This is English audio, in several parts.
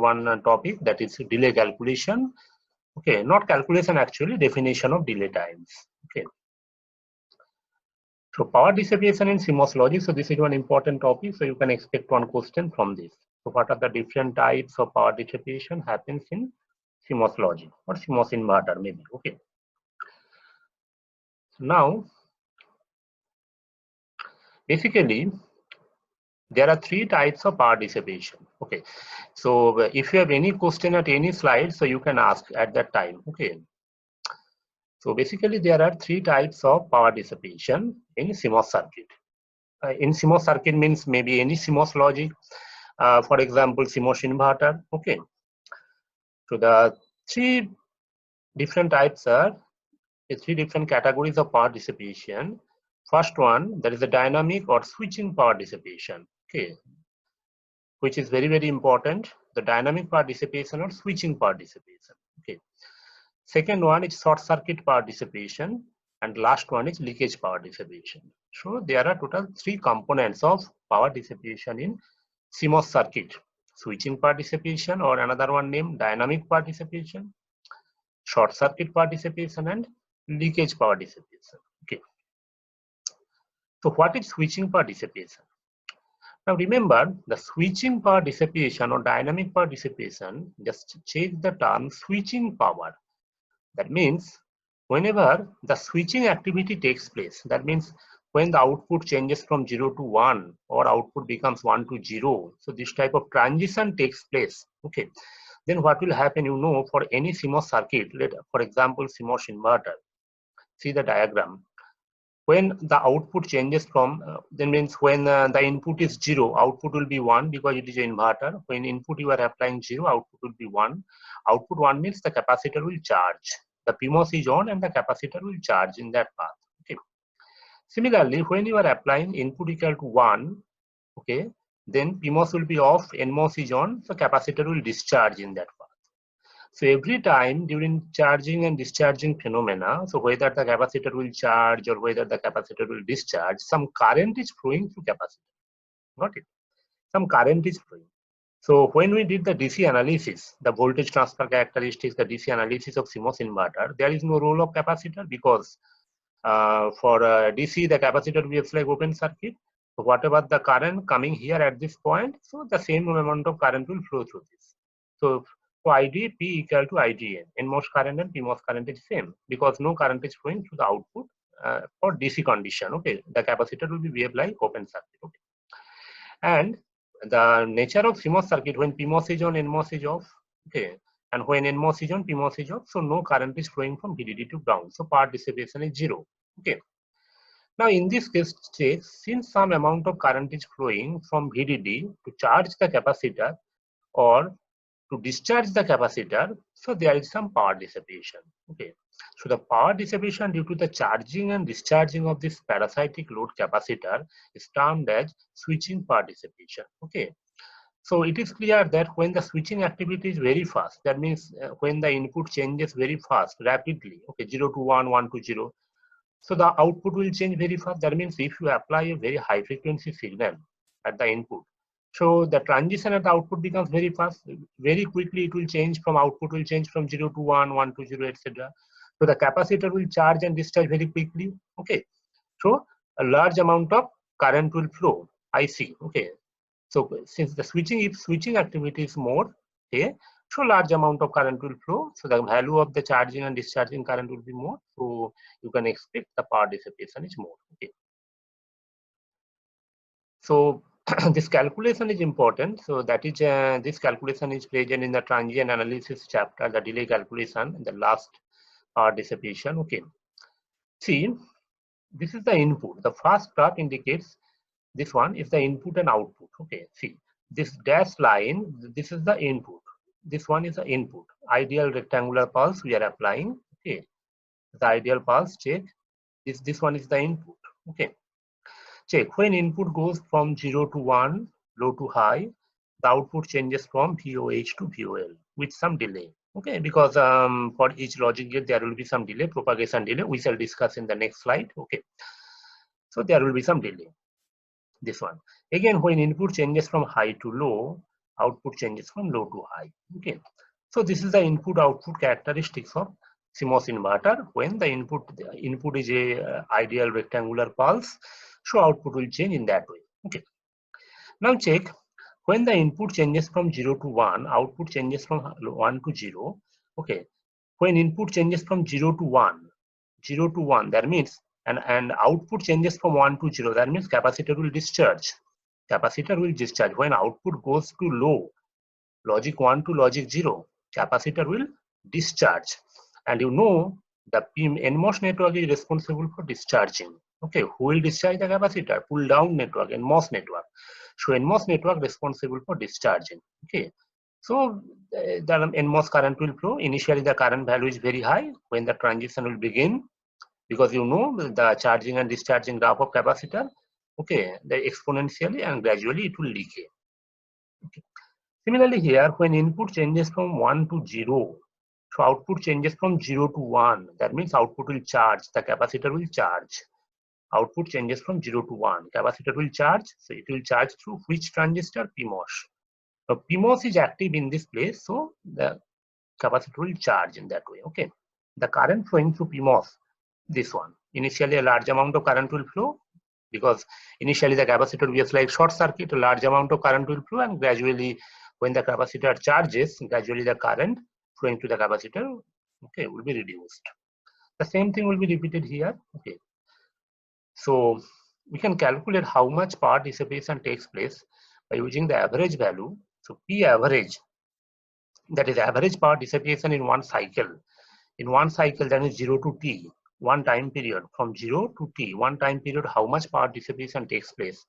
one topic, that is delay calculation. Okay, not calculation actually, definition of delay times. Okay. So power dissipation in CMOS logic. So this is one important topic. So you can expect one question from this. So what are the different types of power dissipation happens in CMOS logic or CMOS inverter maybe. Okay. So now, basically, there are three types of power dissipation. Okay. So if you have any question at any slide, so you can ask at that time. Okay. So basically, there are three types of power dissipation in CMOS circuit. In CMOS circuit means maybe any CMOS logic. For example, CMOS inverter. Okay. So the three different types are three different categories of power dissipation. First one, that is the dynamic or switching power dissipation. Okay. Which is very, very important. The dynamic power dissipation or switching power dissipation. Okay. Second one is short circuit power dissipation, and last one is leakage power dissipation. So there are total three components of power dissipation in CMOS circuit: switching power dissipation, or another one named dynamic power dissipation, short circuit power dissipation, and leakage power dissipation. Okay. So what is switching power dissipation? Now remember, the switching power dissipation or dynamic power dissipation, just check the term switching power. That means whenever the switching activity takes place, that means when the output changes from 0 to 1 or output becomes 1 to 0, so this type of transition takes place. Okay, then what will happen, you know, for any CMOS circuit, for example CMOS inverter, see the diagram. When the output changes from, then means when the input is 0, output will be 1 because it is an inverter. When input you are applying 0, output will be 1. Output 1 means the capacitor will charge. The PMOS is on and the capacitor will charge in that path. Okay. Similarly, when you are applying input equal to 1, okay, then PMOS will be off, NMOS is on, so capacitor will discharge in that path. So every time during charging and discharging phenomena, so whether the capacitor will charge or whether the capacitor will discharge, some current is flowing through capacitor. Got it? Some current is flowing. So when we did the DC analysis, the voltage transfer characteristics, the DC analysis of CMOS inverter, there is no role of capacitor because for DC, the capacitor behaves like open circuit. So whatever the current coming here at this point, so the same amount of current will flow through this. So ID P equal to IDN. NMOS current and PMOS current is same because no current is flowing through the output for DC condition. Okay, the capacitor will be behave like open circuit. Okay, and the nature of CMOS circuit, when PMOS is on, NMOS is off. Okay, and when NMOS is on, PMOS is off, so no current is flowing from VDD to ground. So power dissipation is 0. Okay. Now in this case, since some amount of current is flowing from VDD to charge the capacitor or to discharge the capacitor, so there is some power dissipation. Okay, so the power dissipation due to the charging and discharging of this parasitic load capacitor is termed as switching power dissipation. Okay, so it is clear that when the switching activity is very fast, that means when the input changes very fast, rapidly, okay, 0 to 1, 1 to 0, so the output will change very fast. That means if you apply a very high frequency signal at the input, so the transition at the output becomes very fast, very quickly it will change from output will change from 0 to 1, 1 to 0, etc. So the capacitor will charge and discharge very quickly. Okay, so a large amount of current will flow, IC. Okay, so since the switching activity is more, okay, so large amount of current will flow, so the value of the charging and discharging current will be more, so you can expect the power dissipation is more. Okay, so this calculation is important. So that is this calculation is present in the transient analysis chapter, the delay calculation, the last power dissipation. Okay, see, this is the input. The first graph indicates this one is the input and output. Okay, see this dashed line, this is the input. This one is the input. Ideal rectangular pulse we are applying. Okay, the ideal pulse, check. This one is the input. Okay, check when input goes from 0 to 1, low to high, the output changes from VOH to VOL with some delay. Okay, because for each logic gate there will be some delay, propagation delay. We shall discuss in the next slide. Okay, so there will be some delay. This one again, when input changes from high to low, output changes from low to high. Okay, so this is the input output characteristics of CMOS inverter. When the input is a ideal rectangular pulse, so output will change in that way. Okay, now check, when the input changes from 0 to 1, output changes from 1 to 0. Okay, when input changes from 0 to 1, 0 to 1, that means and output changes from 1 to 0, that means capacitor will discharge. Capacitor will discharge. When output goes to low, logic 1 to logic 0, capacitor will discharge. And you know the NMOS network is responsible for discharging. Okay, who will discharge the capacitor? Pull down network, NMOS network. So NMOS network responsible for discharging. Okay, so the NMOS current will flow. Initially the current value is very high when the transition will begin, because you know the charging and discharging graph of capacitor. Okay, the exponentially and gradually it will decay. Okay. Similarly here, when input changes from 1 to 0, so output changes from 0 to 1, that means output will charge, the capacitor will charge. Output changes from 0 to 1, capacitor will charge, so it will charge through which transistor? PMOS. So PMOS is active in this place, so the capacitor will charge in that way. Okay, the current flowing through PMOS, this one, initially a large amount of current will flow, because initially the capacitor will be a slight short circuit, a large amount of current will flow, and gradually when the capacitor charges, gradually the current flowing to the capacitor, okay, will be reduced. The same thing will be repeated here. Okay, so we can calculate how much power dissipation takes place by using the average value. So P average, that is average power dissipation in one cycle. In one cycle, that is 0 to t, one time period. From 0 to t, one time period, how much power dissipation takes place?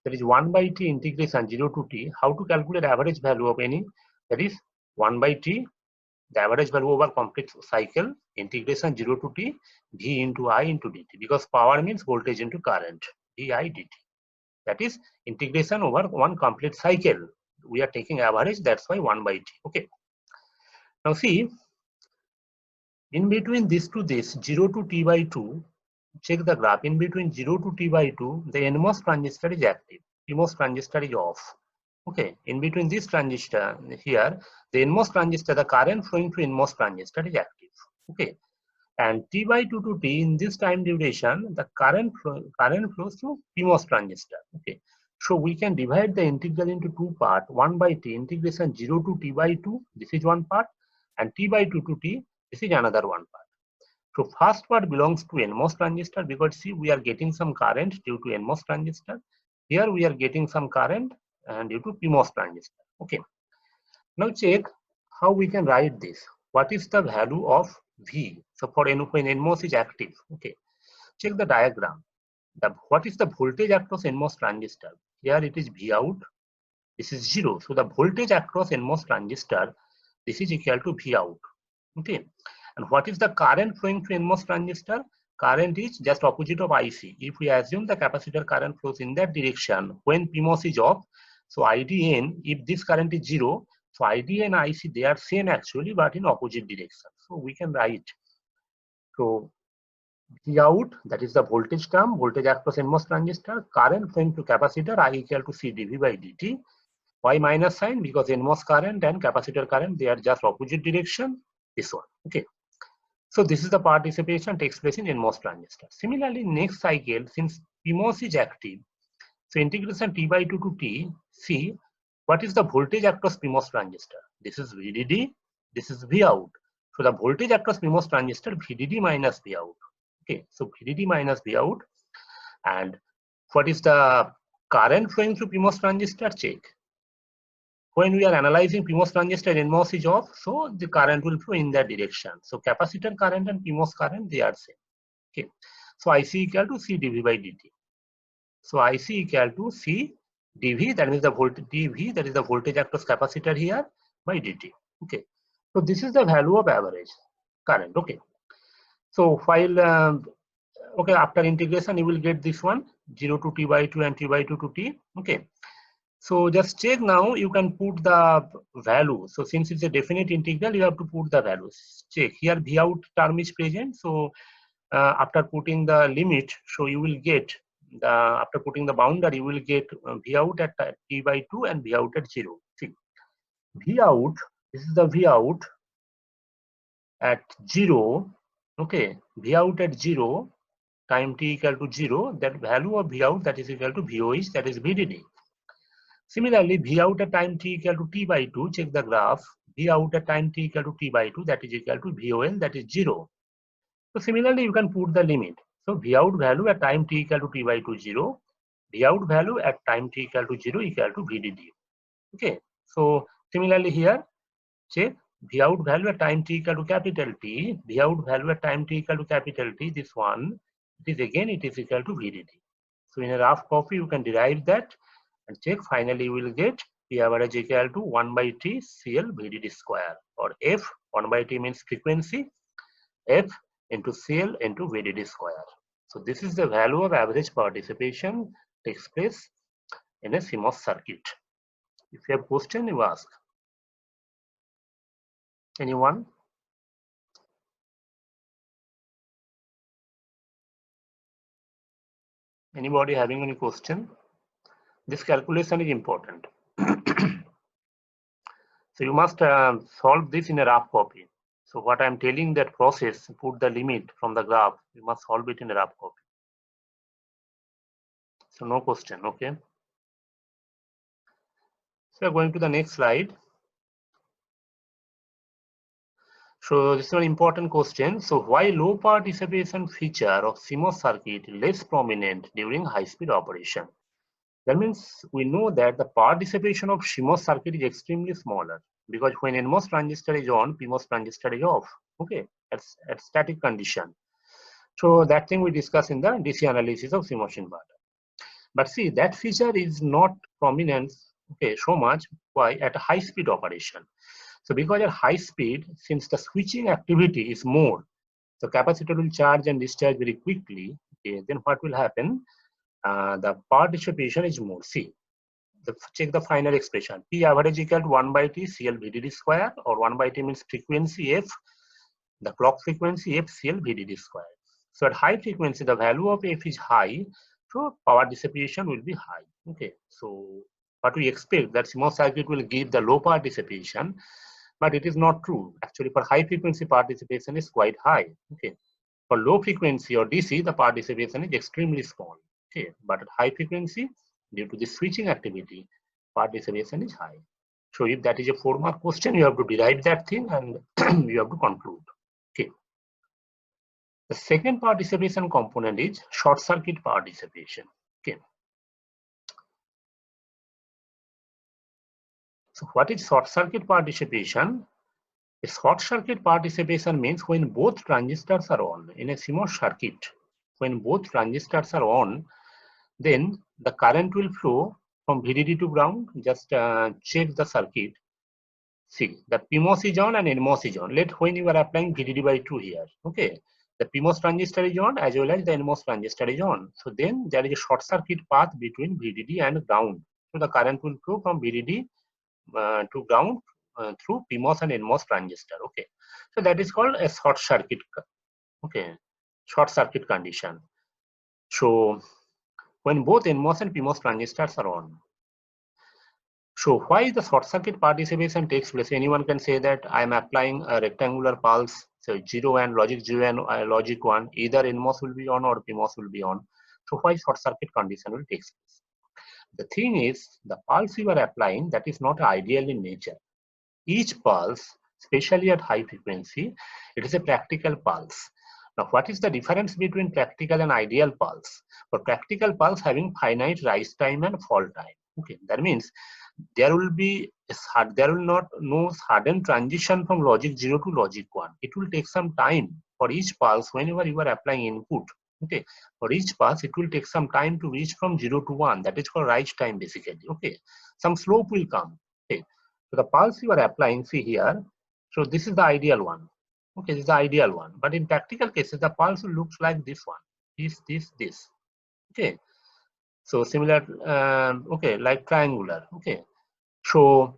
That is 1 by t integration 0 to t. How to calculate average value of any? That is 1 by t, the average value over complete cycle, integration 0 to t, V into I into dt. Because power means voltage into current, VI dt. That is integration over one complete cycle. We are taking average, that's why 1 by t. Okay. Now see, in between this to this, 0 to t by 2, check the graph. In between 0 to t by 2, the NMOS transistor is active, PMOS transistor is off. Okay, in between this transistor here, the NMOS transistor, the current flowing to NMOS transistor is active. Okay, and t by 2 to t, in this time duration, the current flows to PMOS transistor. Okay, so we can divide the integral into two parts. 1 by t, integration 0 to t by 2, this is one part, and t by 2 to t, this is another one part. So first part belongs to NMOS transistor, because see, we are getting some current due to NMOS transistor. Here we are getting some current and due to PMOS transistor. Okay. Now check how we can write this. What is the value of V? So for when NMOS is active. Okay. Check the diagram. What is the voltage across NMOS transistor? Here it is V out. This is 0. So the voltage across NMOS transistor, this is equal to V out. Okay. And what is the current flowing through NMOS transistor? Current is just opposite of IC. If we assume the capacitor current flows in that direction when PMOS is off, so IDN, if this current is 0, so ID and IC, they are same actually, but in opposite direction. So we can write, so V out, that is the voltage term, voltage across NMOS transistor, current flowing to capacitor, I equal to C dV by dt. Why minus sign? Because NMOS current and capacitor current, they are just opposite direction. This one. Okay. So this is the power dissipation takes place in NMOS transistor. Similarly, next cycle, since PMOS is active, so integration t by 2 to t, see what is the voltage across PMOS transistor? This is VDD, this is V out. So the voltage across PMOS transistor, VDD minus V out. Okay, so VDD minus V out. And what is the current flowing through PMOS transistor? Check. When we are analyzing PMOS transistor, NMOS is off, so the current will flow in that direction. So capacitor current and PMOS current, they are same. Okay. So IC equal to C dV by dt. So IC equal to C dV, that means the voltage dV, that is the voltage across capacitor here, by dt. Okay. So this is the value of average current. Okay. So while okay, after integration, you will get this one 0 to t by 2 and t by 2 to t. Okay. So just check now, you can put the value. So since it's a definite integral, you have to put the values. Check here, V out term is present. So after putting the limit, so you will get after putting the boundary, you will get V out at t by 2 and V out at 0. See, V out, this is the V out at 0, okay, V out at 0, time t equal to 0, that value of V out that is equal to VOH, that is VDD. Similarly, V out at time t equal to t by 2, check the graph, V out at time t equal to t by 2, that is equal to VOL, that is 0. So similarly, you can put the limit. So V out value at time t equal to t by 2, 0, V out value at time t equal to 0 equal to VDD. Okay, so similarly here, check V out value at time t equal to capital T, V out value at time t equal to capital T, this one, it is equal to VDD. So in a rough copy, you can derive that and check. Finally, you will get P average equal to 1 by T CL VDD square, or F, 1 by T means frequency, F into CL into VDD square. So this is the value of average participation takes place in a CMOS circuit. If you have question, you ask. Anyone? Anybody having any question? This calculation is important. So you must solve this in a rough copy. So what I'm telling, that process, put the limit from the graph, you must solve it in a rough copy. So no question, okay? So we're going to the next slide. So this is an important question. So why low power dissipation feature of CMOS circuit less prominent during high-speed operation? That means we know that the power dissipation of CMOS circuit is extremely smaller, because when NMOS transistor is on, PMOS transistor is off. Okay, at static condition. So that thing we discuss in the DC analysis of CMOS inverter. But see, that feature is not prominent, okay, so much. Why? At a high speed operation. So because at high speed, since the switching activity is more, the capacitor will charge and discharge very quickly. Okay, then what will happen? The power dissipation is more. See, check the final expression. P average equal to 1 by T CL VDD square, or 1 by T means frequency F, the clock frequency F CL VDD square. So at high frequency, the value of F is high, so power dissipation will be high. Okay, so what we expect that CMOS circuit will give the low power dissipation, but it is not true. Actually, for high frequency, power dissipation is quite high. Okay, for low frequency or DC, the power dissipation is extremely small. Okay, but at high frequency, due to the switching activity, power dissipation is high. So if that is a 4-mark question, you have to derive that thing and you have to conclude. Okay. The second power dissipation component is short circuit power dissipation. Okay. So what is short circuit power dissipation? A short circuit power dissipation means when both transistors are on in a CMOS circuit. When both transistors are on, then the current will flow from VDD to ground. Just check the circuit. See, the PMOS is on and NMOS is on. Let when you are applying VDD by 2 here. Okay. The PMOS transistor is on as well as the NMOS transistor is on. So then there is a short circuit path between VDD and ground. So the current will flow from VDD to ground through PMOS and NMOS transistor. Okay. So that is called a short circuit. Okay. Short circuit condition. So when both NMOS and PMOS transistors are on. So why the short circuit power dissipation takes place? Anyone can say that I am applying a rectangular pulse, so 0 and logic 0 and logic 1, either NMOS will be on or PMOS will be on. So why short circuit condition will take place? The thing is, the pulse you are applying, that is not ideal in nature. Each pulse, especially at high frequency, it is a practical pulse. Now, what is the difference between practical and ideal pulse? For practical pulse having finite rise time and fall time. Okay, that means there will be no sudden transition from logic 0 to logic 1. It will take some time for each pulse whenever you are applying input. Okay, for each pulse it will take some time to reach from 0 to 1. That is called rise time basically. Okay, some slope will come. Okay, so the pulse you are applying, see here, so this is the ideal one. Okay, this is the ideal one, but in practical cases the pulse looks like this one, this. Okay, so similar, okay, like triangular. Okay, so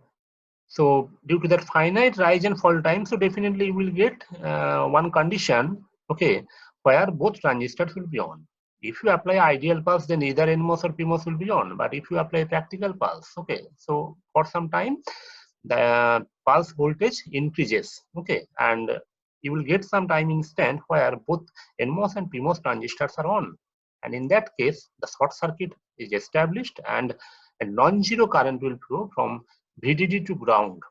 due to that finite rise and fall time, so definitely you will get one condition, okay, where both transistors will be on. If you apply ideal pulse, then either NMOS or PMOS will be on. But if you apply practical pulse, okay, so for some time the pulse voltage increases, okay, and you will get some time instant where both NMOS and PMOS transistors are on, and in that case the short circuit is established and a non-zero current will flow from VDD to ground.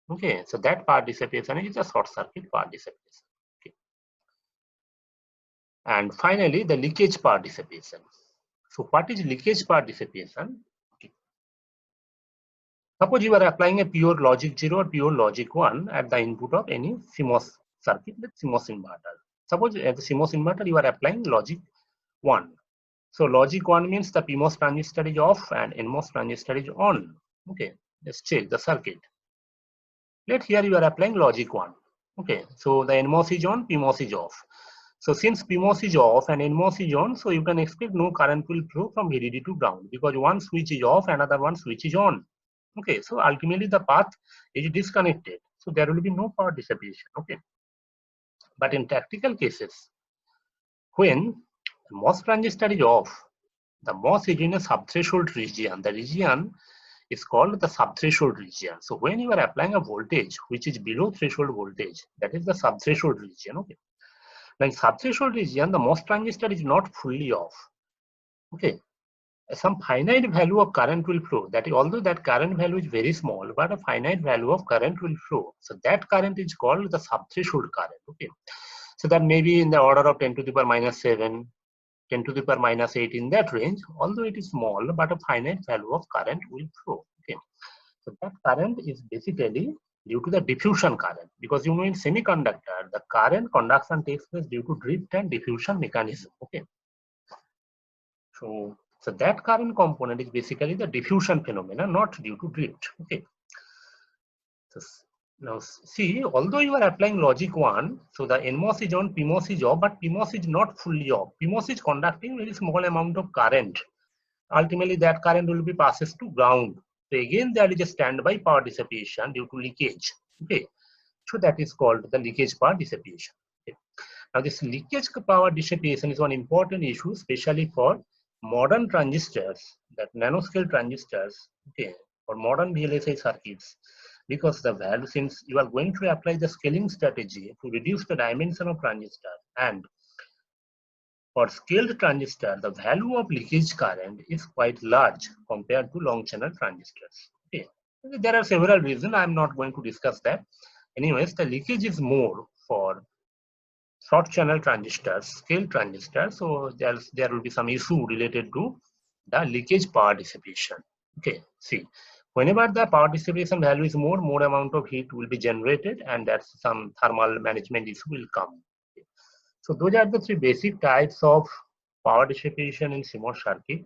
Okay, so that power dissipation is a short circuit power dissipation. Okay. And finally, the leakage power dissipation. So what is leakage power dissipation? Okay. Suppose you are applying a pure logic 0 or pure logic 1 at the input of any CMOS circuit, like CMOS inverter. Suppose at the CMOS inverter you are applying logic 1. So logic 1 means the PMOS transistor is off and NMOS transistor is on. Okay, let's check the circuit. Let here you are applying logic 1. Okay, so the NMOS is on, PMOS is off. So since PMOS is off and NMOS is on, so you can expect no current will flow from VDD to ground because one switch is off, another one switch is on. Okay, so ultimately the path is disconnected. So there will be no power dissipation. Okay, but in practical cases, when the MOS transistor is off, the MOS is in a subthreshold region. The region is called the subthreshold region. So when you are applying a voltage which is below threshold voltage, that is the subthreshold region. Okay. Now in subthreshold region, the MOS transistor is not fully off. Okay. Some finite value of current will flow. That is, although that current value is very small, but a finite value of current will flow. So that current is called the subthreshold current. Okay. So that may be in the order of 10 to the power minus 7, 10 to the power minus 8 in that range. Although it is small, but a finite value of current will flow. Okay. So that current is basically due to the diffusion current, because you know in semiconductor the current conduction takes place due to drift and diffusion mechanism. Okay. So that current component is basically the diffusion phenomena, not due to drift. Okay. So now see, although you are applying logic 1, so the NMOS is on, PMOS is off, but PMOS is not fully off. PMOS is conducting very small amount of current. Ultimately that current will be passes to ground. So again there is a standby power dissipation due to leakage. Okay. So that is called the leakage power dissipation. Okay. Now this leakage power dissipation is one important issue, especially for modern transistors, that nanoscale transistors, okay, for modern VLSI circuits, because the value, since you are going to apply the scaling strategy to reduce the dimension of transistor, and for scaled transistor, the value of leakage current is quite large compared to long channel transistors. Okay. There are several reasons. I am not going to discuss that. Anyways, the leakage is more for short channel transistors, scale transistors. So there will be some issue related to the leakage power dissipation. Okay, see, whenever the power dissipation value is more amount of heat will be generated, and that's some thermal management issue will come. Okay. So those are the three basic types of power dissipation in CMOS circuit.